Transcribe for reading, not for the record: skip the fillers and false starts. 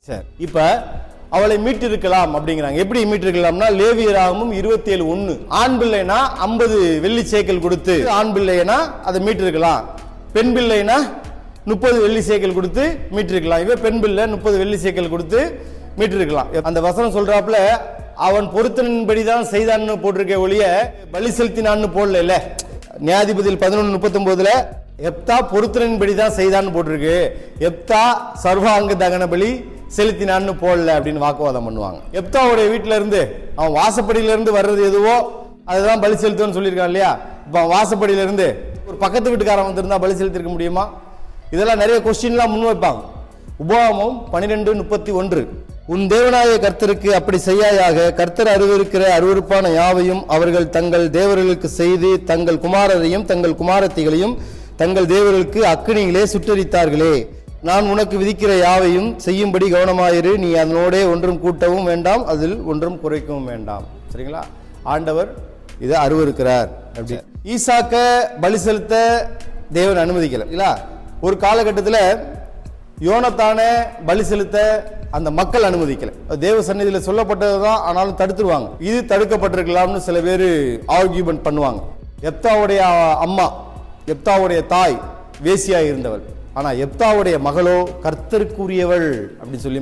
சரி, இப்ப அவளை மீட்டிருக்கலாம் அப்படிங்கிறாங்க. எப்படி மீட்டிருக்கலாம்னா லேவியராகமும் 27:1 ஆண் பிள்ளைனா 50 வெள்ளி சேக்கல் கொடுத்து ஆண் பிள்ளைனா அதை மீட்டிருக்கலாம், பெண் பிள்ளைனா 30 வெள்ளி சேக்கல் கொடுத்து மீட்டிருக்கலாம். இவ பெண் பிள்ளை 30 வெள்ளி சேக்கல் கொடுத்து மீட்டிருக்கலாம். அந்த வசனம் சொல்றாப்புல அவன் பொருத்தனின்படிதான் செய்தான்னு போட்டிருக்க ஒழிய பலி செலுத்தினான்னு போடல. நியாயாதிபதியில் 11:39 எப்தா பொருத்தனின்படிதான் செய்தான்னு போட்டிருக்கு. எப்தா சர்வாங்க தகன பலி செலுத்தினான்னு போடல அப்படின்னு வாக்குவாதம் பண்ணுவாங்க. எப்தாவுடைய வீட்டில இருந்து அவன் வாசப்படியில இருந்து வர்றது எதுவோ அதுதான் பலி செலுத்துன்னு சொல்லியிருக்கான் இல்லையா? இப்ப வாசப்படியில இருந்து ஒரு பக்கத்து வீட்டுக்காரன் வந்திருந்தா பலி செலுத்திருக்க முடியுமா? இதெல்லாம் நிறைய கொஸ்டின்லாம் முன்வைப்பாங்க. உபாகமம் 12:31 உன் தேவனாய கர்த்தருக்கு அப்படி செய்யாயாக, கர்த்தர் அருவருக்கிற அருவருப்பான யாவையும் அவர்கள் தங்கள் தேவர்களுக்கு செய்து தங்கள் குமாரரையும் தங்கள் குமாரத்திகளையும் தங்கள் தேவர்களுக்கு அக்கினியிலே சுட்டரித்தார்களே. நான் உனக்கு விதிக்கிற யாவையும் செய்யும்படி கவனமாயிரு. நீ அதனோட ஒன்றும் கூட்டவும் வேண்டாம், அதில் ஒன்றும் குறைக்கவும் வேண்டாம். சரிங்களா? ஆண்டவர் இதை அருவருக்கிறார். அப்படி ஈசாக்க பலி செலுத்த தேவன் அனுமதிக்கல இல்ல. ஒரு காலகட்டத்தில் யோனத்தான பலி செலுத்த அந்த மக்கள் அனுமதிக்கல. தேவ சந்நிதியில் சொல்லப்பட்டதுதான், ஆனாலும் தடுத்துருவாங்க. இது தடுக்கப்பட்டிருக்கலாம்னு சில பேர் ஆர்கியூமெண்ட் பண்ணுவாங்க. எப்தாவுடைய அம்மா, எப்தாவுடைய தாய் வேசியா இருந்தவள், ஆனா எப்தாவுடைய மகளோ கர்த்தருக்குரியவள் அப்படின்னு சொல்லி